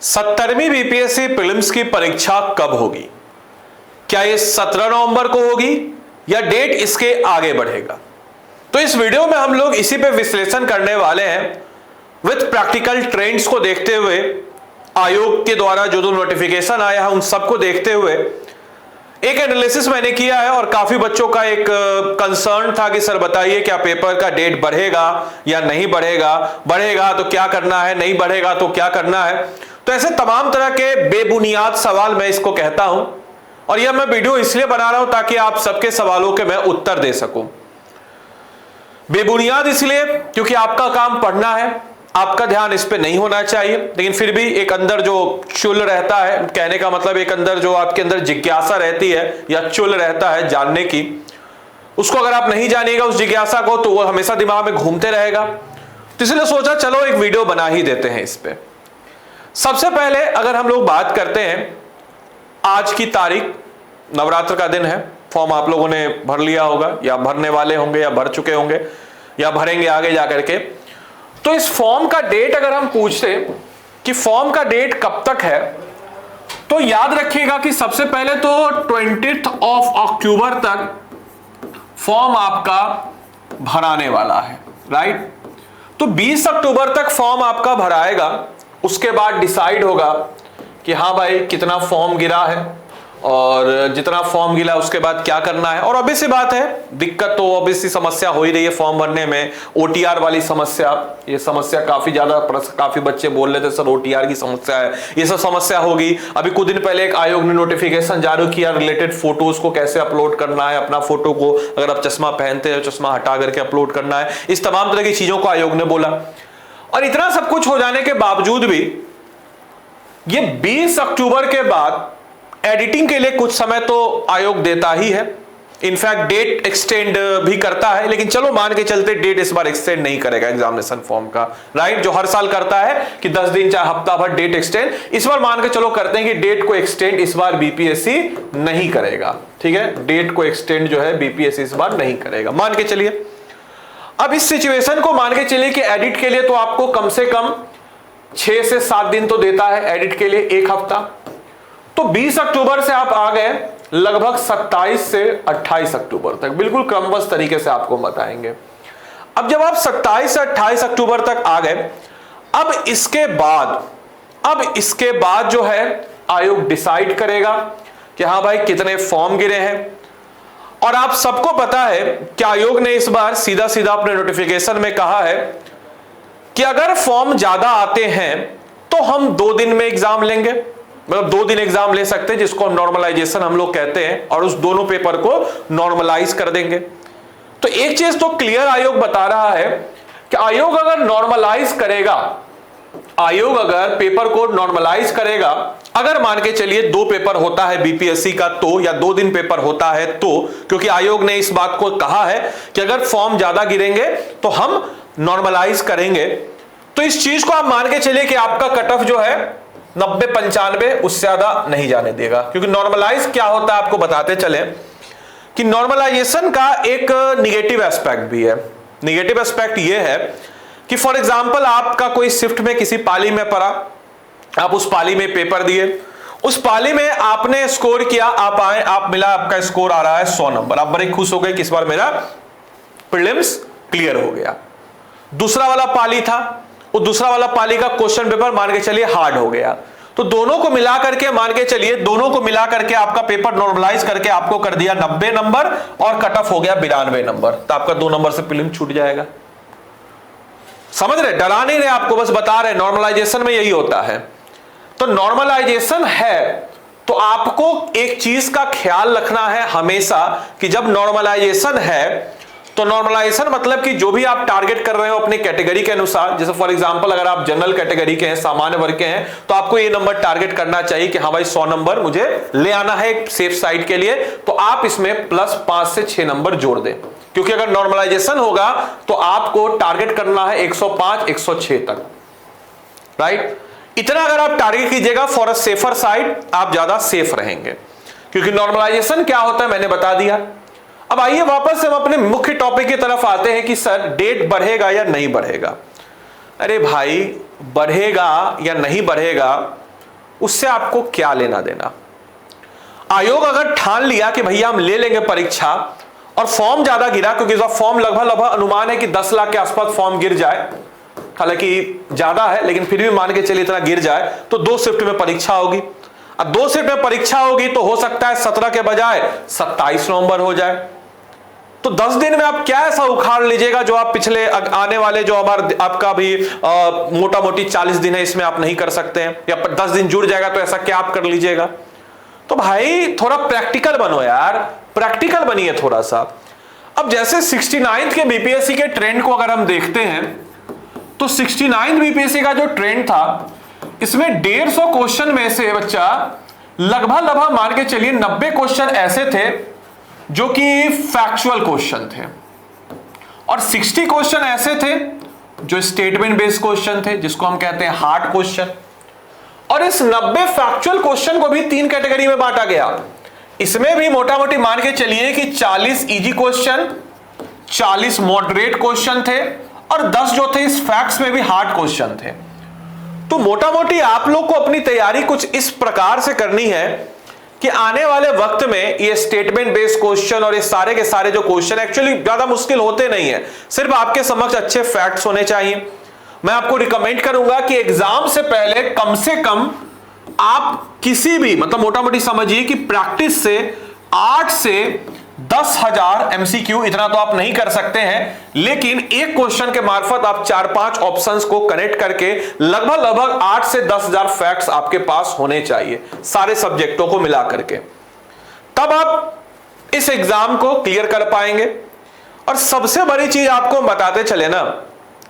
17वीं BPSC prelims की परीक्षा कब होगी? क्या ये 17 नवंबर को होगी या डेट इसके आगे बढ़ेगा? तो इस वीडियो में हम लोग इसी पे विश्लेषण करने वाले हैं विथ प्रैक्टिकल ट्रेंड्स को देखते हुए, आयोग के द्वारा जो जो नोटिफिकेशन आया है उन सबको देखते हुए एक एनालिसिस मैंने किया है। और काफी बच्चों का एक कंसर्न था कि सर बताइए क्या पेपर का डेट बढ़ेगा या नहीं बढ़ेगा, बढ़ेगा तो क्या करना है, नहीं बढ़ेगा तो क्या करना है। तो ऐसे तमाम तरह के बेबुनियाद सवाल मैं इसको कहता हूं, और यह मैं वीडियो इसलिए बना रहा हूं ताकि आप सबके सवालों के मैं उत्तर दे सकूं। बेबुनियाद इसलिए क्योंकि आपका काम पढ़ना है, आपका ध्यान इस पे नहीं होना चाहिए, लेकिन फिर भी एक अंदर जो चुल रहता है, कहने का मतलब एक अंदर जो आपके अंदर जिज्ञासा रहती है या चुल रहता है जानने की, उसको अगर आप नहीं जानिएगा उस जिज्ञासा को तो वो हमेशा दिमाग में घूमते रहेगा। तो इसलिए सोचा चलो एक वीडियो बना ही देते हैं इस पे। सबसे पहले अगर हम लोग बात करते हैं, आज की तारीख, नवरात्र का दिन है, फॉर्म आप लोगों ने भर लिया होगा या भरने वाले होंगे या भर चुके होंगे या भरेंगे आगे जाकर के। तो इस फॉर्म का डेट अगर हम पूछते कि फॉर्म का डेट कब तक है, तो याद रखिएगा कि सबसे पहले तो 20 अक्टूबर तक फॉर्म आपका भराने वाला है, राइट। तो 20 अक्टूबर तक फॉर्म आपका भराएगा, उसके बाद डिसाइड होगा कि हाँ भाई कितना फॉर्म गिरा है और जितना फॉर्म गिरा उसके बाद क्या करना है। और ऑब्वियस सी बात है, दिक्कत तो ऑब्वियस सी समस्या हो ही रही है फॉर्म भरने में, ओटीआर वाली समस्या। ये समस्या काफी ज्यादा, काफी बच्चे बोल रहे थे सर ओटीआर की समस्या है, ये सब समस्या होगी। अभी कुछ दिन पहले एक आयोग ने नोटिफिकेशन जारी किया रिलेटेड फोटोज को कैसे अपलोड करना है, अपना फोटो को अगर आप चश्मा पहनते हो चश्मा हटा करके अपलोड करना है, इस तमाम तरह की चीजों को आयोग ने बोला। और इतना सब कुछ हो जाने के बावजूद भी ये 20 अक्टूबर के बाद एडिटिंग के लिए कुछ समय तो आयोग देता ही है, इनफैक्ट डेट एक्सटेंड भी करता है। लेकिन चलो मान के चलते डेट इस बार एक्सटेंड नहीं करेगा एग्जामिनेशन फॉर्म का, राइट, जो हर साल करता है कि 10 दिन चाहे हफ्ता भर डेट एक्सटेंड, इस बार मान के चलो करते हैं कि डेट को एक्सटेंड इस बार बीपीएससी नहीं करेगा, ठीक है, डेट को एक्सटेंड जो है बीपीएससी इस बार नहीं करेगा, मान के चलिए। अब इस सिचुएशन को मान के चलिए कि एडिट के लिए तो आपको कम से कम 6 से 7 दिन तो देता है एडिट के लिए, एक हफ्ता। तो 20 अक्टूबर से आप आ गए लगभग 27 से 28 अक्टूबर तक, बिल्कुल क्रमबद्ध तरीके से आपको बताएंगे। अब जब आप 27 से 28 अक्टूबर तक आ गए, अब इसके बाद जो है आयोग डिसाइड करेगा कि हाँ भाई कितने फॉर्म गिरे हैं। और आप सबको पता है कि आयोग ने इस बार सीधा सीधा अपने नोटिफिकेशन में कहा है कि अगर फॉर्म ज्यादा आते हैं तो हम 2 दिन में एग्जाम लेंगे, मतलब 2 दिन एग्जाम ले सकते हैं, जिसको नॉर्मलाइजेशन हम लोग कहते हैं, और उस दोनों पेपर को नॉर्मलाइज कर देंगे। तो एक चीज तो क्लियर आयोग बता रहा है कि आयोग अगर नॉर्मलाइज करेगा, आयोग अगर पेपर को नॉर्मलाइज करेगा, अगर मान के चलिए 2 पेपर होता है बीपीएससी का तो, या 2 दिन पेपर होता है तो, क्योंकि आयोग ने इस बात को कहा है कि अगर फॉर्म ज्यादा गिरेंगे तो हम नॉर्मलाइज करेंगे। तो इस चीज को आप मान के चलिए कि आपका कट ऑफ जो है 90-95 उससे ज्यादा नहीं जाने देगा। क्योंकि नॉर्मलाइज क्या होता है आपको बताते चले कि नॉर्मलाइजेशन का एक निगेटिव एस्पेक्ट भी है। निगेटिव एस्पेक्ट ये है कि फॉर एग्जांपल आपका कोई शिफ्ट में किसी पाली में पड़ा, आप उस पाली में पेपर दिए, उस पाली में आपने स्कोर किया, आप आए, आप मिला, आपका स्कोर आ रहा है 100 नंबर, आप बड़े खुश हो गए कि इस बार मेरा प्रीलिम्स क्लियर हो गया। दूसरा वाला पाली था, वो दूसरा वाला पाली का क्वेश्चन पेपर मान के चलिए हार्ड हो गया। तो दोनों को मिला करके मान के चलिए, दोनों को मिला करके आपका पेपर नॉर्मलाइज करके आपको कर दिया 90 नंबर और कट ऑफ हो गया 92 नंबर, तो आपका 2 नंबर से प्रीलिम छूट जाएगा। समझ रहे, डरा नहीं रहे, आपको बस बता रहे नॉर्मलाइजेशन में यही होता है। तो नॉर्मलाइजेशन है तो आपको एक चीज का ख्याल रखना है हमेशा कि जब नॉर्मलाइजेशन है तो नॉर्मलाइजेशन मतलब कि जो भी आप टारगेट कर रहे हो अपनी कैटेगरी के अनुसार, जैसे फॉर एग्जांपल अगर आप जनरल कैटेगरी के हैं, सामान्य वर्ग के हैं, तो आपको ये नंबर टारगेट करना चाहिए कि हाँ भाई 100 नंबर मुझे ले आना है एक सेफ साइड के लिए, तो आप इसमें प्लस 5 से 6 नंबर जोड़ दें। क्योंकि अगर नॉर्मलाइजेशन होगा तो आपको टारगेट करना है 105 106 तक, राइट। इतना अगर आप टारगेट कीजिएगा फॉर अ सेफर साइड, आप ज्यादा सेफ रहेंगे। क्योंकि नॉर्मलाइजेशन क्या होता है मैंने बता दिया। अब आइए वापस हम अपने मुख्य टॉपिक की तरफ आते हैं कि सर डेट बढ़ेगा या नहीं बढ़ेगा। अरे भाई बढ़ेगा या नहीं बढ़ेगा उससे आपको क्या लेना देना। आयोग अगर ठान लिया कि भैया हम ले लेंगे परीक्षा और फॉर्म ज्यादा गिरा, क्योंकि इस बार फॉर्म लगभग अनुमान है कि 10 लाख के आसपास फॉर्म गिर जाए, हालांकि ज्यादा है लेकिन फिर भी मान के चलिए इतना गिर जाए, तो 2 शिफ्ट में परीक्षा होगी। अब 2 शिफ्ट में परीक्षा होगी तो हो सकता है 17 के बजाय 27 नवंबर हो जाए। तो 10 दिन में आप क्या ऐसा उखाड़ लीजिएगा जो आप पिछले आने वाले जो आपका भी मोटा मोटी 40 दिन है इसमें आप नहीं कर सकते हैं, या 10 दिन जुड़ जाएगा तो ऐसा क्या आप कर लीजिएगा। तो भाई थोड़ा प्रैक्टिकल बनो यार, प्रैक्टिकल बनिए थोड़ा सा। अब जैसे 69th के बीपीएससी के ट्रेंड को अगर हम देखते हैं तो 69th बीपीएससी का जो ट्रेंड था इसमें 150 क्वेश्चन में से बच्चा लगभग मान के चलिए 90 क्वेश्चन ऐसे थे जो कि फैक्चुअल क्वेश्चन थे, और 60 क्वेश्चन ऐसे थे जो स्टेटमेंट बेस्ड क्वेश्चन थे, जिसको हम कहते हैं हार्ड क्वेश्चन। और इस 90 फैक्चुअल क्वेश्चन को भी 3 कैटेगरी में बांटा गया। इसमें भी मोटा मोटी मान के चलिए कि 40 इजी क्वेश्चन, 40 मॉडरेट क्वेश्चन थे, और 10 जो थे इस फैक्ट्स में भी हार्ड क्वेश्चन थे। तो मोटा मोटी आप लोग को अपनी तैयारी कुछ इस प्रकार से करनी है कि आने वाले वक्त में ये स्टेटमेंट बेस्ड क्वेश्चन और ये सारे के सारे जो क्वेश्चन एक्चुअली ज्यादा मुश्किल होते नहीं है, सिर्फ आपके समक्ष अच्छे फैक्ट्स होने चाहिए। मैं आपको रिकमेंड करूंगा कि एग्जाम से पहले कम से कम आप किसी भी मतलब मोटा मोटी समझिए कि प्रैक्टिस से 8 से 10,000 एमसीक्यू, इतना तो आप नहीं कर सकते हैं, लेकिन एक क्वेश्चन के मार्फत आप 4-5 ऑप्शंस को कनेक्ट करके लगभग 8 से 10,000 फैक्ट्स आपके पास होने चाहिए सारे सब्जेक्टों को मिला करके, तब आप इस एग्जाम को क्लियर कर पाएंगे। और सबसे बड़ी चीज आपको बताते चले ना,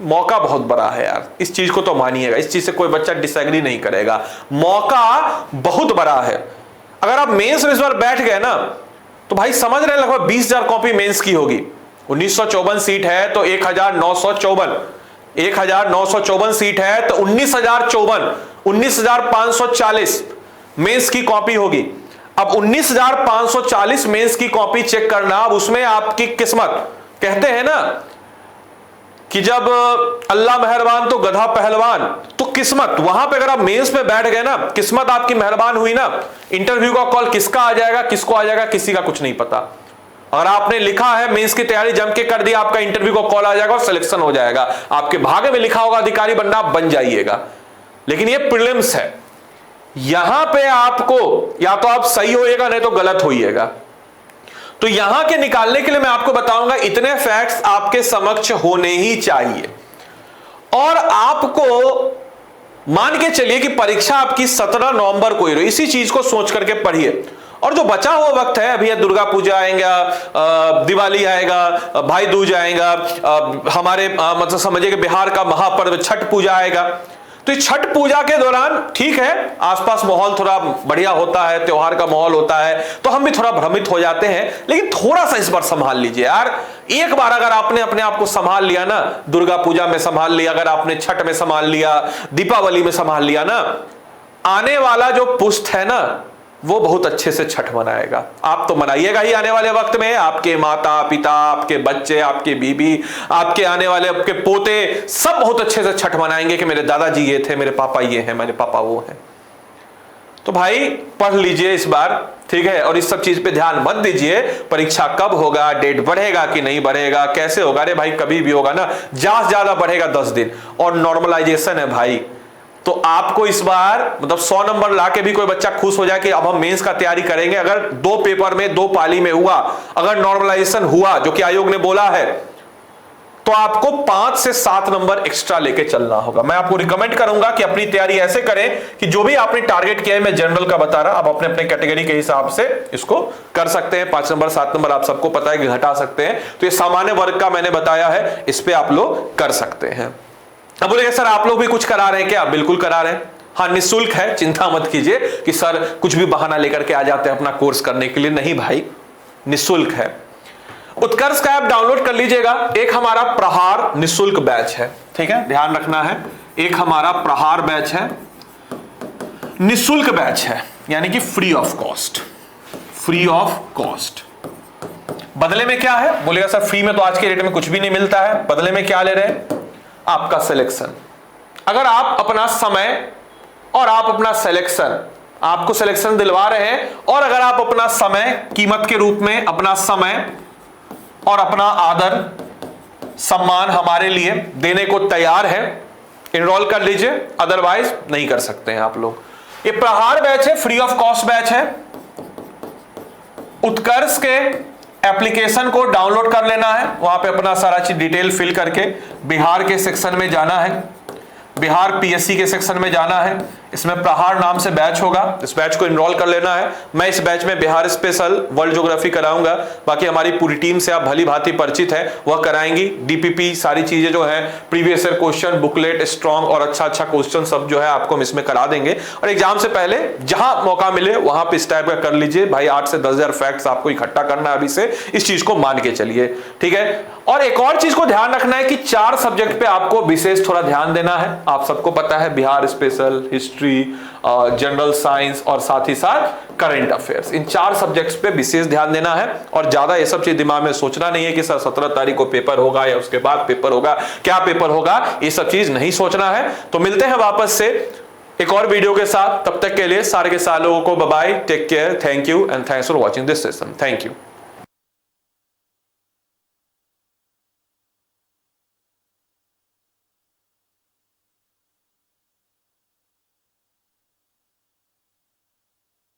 मौका बहुत बड़ा है यार, इस चीज को तो मानिएगा, इस चीज से कोई बच्चा डिसएग्री नहीं करेगा, मौका बहुत बड़ा है। अगर आप मेंस में इस बार बैठ गए ना तो भाई समझ रहे हैं लगभग 20,000 कॉपी मेंस की होगी। 1954 सीट है तो 1954 सीट है तो 19,054, 19,540 मेंस की कॉपी होगी। अब 19,540 मेंस की कॉपी चेक करना, अब उसमें आपकी किस्मत, कहते हैं ना कि जब अल्लाह मेहरबान तो गधा पहलवान, तो किस्मत, वहां पे अगर आप मेंस पे बैठ गए ना, किस्मत आपकी मेहरबान हुई ना, इंटरव्यू का कॉल किसका आ जाएगा किसको आ जाएगा किसी का कुछ नहीं पता। अगर आपने लिखा है मेंस की तैयारी जम के कर दी, आपका इंटरव्यू का कॉल आ जाएगा और सिलेक्शन हो जाएगा, आपके भाग्य में लिखा होगा अधिकारी बनना, आप बन जाइएगा। लेकिन ये प्रीलिम्स है, यहां पे आपको या तो आप सही होइएगा नहीं तो गलत होइएगा। तो यहां के निकालने के लिए मैं आपको बताऊंगा इतने फैक्ट्स आपके समक्ष होने ही चाहिए, और आपको मान के चलिए कि परीक्षा आपकी 17 नवंबर को ही रही, इसी चीज को सोच करके पढ़िए। और जो बचा हुआ वक्त है, अभी दुर्गा पूजा आएगा, दिवाली आएगा, भाई दूज आएगा, हमारे मतलब समझिए कि बिहार का महापर्व छठ पूजा आएगा। तो इस छठ पूजा के दौरान ठीक है आसपास माहौल थोड़ा बढ़िया होता है, त्योहार का माहौल होता है, तो हम भी थोड़ा भ्रमित हो जाते हैं, लेकिन थोड़ा सा इस बार संभाल लीजिए यार। एक बार अगर आपने अपने आप को संभाल लिया ना, दुर्गा पूजा में संभाल लिया, अगर आपने छठ में संभाल लिया, दीपावली में संभाल लिया ना, आने वाला जो पुष्ट है ना वो बहुत अच्छे से छठ मनाएगा। आप तो मनाइएगा ही आने वाले वक्त में, आपके माता पिता, आपके बच्चे, आपके बीबी, आपके आने वाले आपके पोते सब बहुत अच्छे से छठ मनाएंगे कि मेरे दादाजी ये थे, मेरे पापा ये हैं, मेरे पापा वो हैं। तो भाई पढ़ लीजिए इस बार, ठीक है, और इस सब चीज पे ध्यान मत दीजिए परीक्षा कब होगा, डेट बढ़ेगा कि नहीं बढ़ेगा, कैसे होगा। अरे भाई कभी भी होगा ना, ज्यादा बढ़ेगा 10 दिन, और नॉर्मलाइजेशन है भाई। तो आपको इस बार मतलब 100 नंबर लाके भी कोई बच्चा खुश हो जाए कि अब हम मेंस का तैयारी करेंगे, अगर 2 पेपर में 2 पाली में हुआ, अगर नॉर्मलाइजेशन हुआ जो कि आयोग ने बोला है, तो आपको 5 से 7 नंबर एक्स्ट्रा लेके चलना होगा। मैं आपको रिकमेंड करूंगा कि अपनी तैयारी ऐसे करें कि जो भी आपने टारगेट किया है, मैं जनरल का बता रहा, आप अपने अपने कैटेगरी के हिसाब से इसको कर सकते हैं। 5 नंबर 7 नंबर आप सबको पता है कि घटा सकते हैं, तो ये सामान्य वर्ग का मैंने बताया है, इस पे आप लोग कर सकते हैं। अब बोलेगा सर आप लोग भी कुछ करा रहे हैं क्या? बिल्कुल करा रहे हैं, हाँ निःशुल्क है, चिंता मत कीजिए कि सर कुछ भी बहाना लेकर के आ जाते हैं अपना कोर्स करने के लिए, नहीं भाई निःशुल्क है। उत्कर्ष का ऐप डाउनलोड कर लीजिएगा। एक हमारा प्रहार निःशुल्क बैच है, ठीक है, ध्यान रखना है, एक हमारा प्रहार बैच है, निःशुल्क बैच है, यानी कि free of cost. Free of cost बदले में क्या है? बोलेगा सर फ्री में तो आज के रेट में कुछ भी नहीं मिलता है, बदले में क्या ले रहे हैं? आपका सिलेक्शन। अगर आप अपना समय और आप अपना सिलेक्शन, आपको सिलेक्शन दिलवा रहे हैं, और अगर आप अपना समय कीमत के रूप में अपना समय और अपना आदर सम्मान हमारे लिए देने को तैयार है, इनरोल कर लीजिए, अदरवाइज नहीं कर सकते हैं आप लोग। ये प्रहार बैच है, फ्री ऑफ कॉस्ट बैच है। उत्कर्ष के एप्लीकेशन को डाउनलोड कर लेना है, वहां पे अपना सारा चीज डिटेल फिल करके बिहार के सेक्शन में जाना है, बिहार पीएससी के सेक्शन में जाना है, इसमें प्रहार नाम से बैच होगा, इस बैच को इनरोल कर लेना है। मैं इस बैच में बिहार स्पेशल, वर्ल्ड ज्योग्राफी कराऊंगा, बाकी हमारी पूरी टीम से आप भली भांति परिचित है, वह कराएंगी। डीपीपी सारी चीजें जो है, previous year question, booklet, strong और अच्छा क्वेश्चन सब जो है आपको हम इसमें करा देंगे। और एग्जाम से पहले जहां मौका मिले वहां पे इस टाइप का कर लीजिए भाई, 8 से 10,000 फैक्ट्स आपको इकट्ठा करना है अभी से, इस चीज को मान के चलिए, ठीक है। और एक और चीज को ध्यान रखना है कि 4 सब्जेक्ट पे आपको विशेष थोड़ा ध्यान देना है। आप सबको पता है Bihar special, history, general science और साथ ही साथ करंट अफेयर्स, इन 4 सब्जेक्ट्स पे विशेष ध्यान देना है। और ज्यादा ये सब चीज दिमाग में सोचना नहीं है कि सर 17 तारीख को पेपर होगा या उसके बाद पेपर होगा, क्या पेपर होगा, ये सब चीज नहीं सोचना है। तो मिलते हैं वापस से एक और वीडियो के साथ, तब तक के लिए सारे के सारे लोगों को bye bye, take care, thank you and thanks for watching this session, thank you.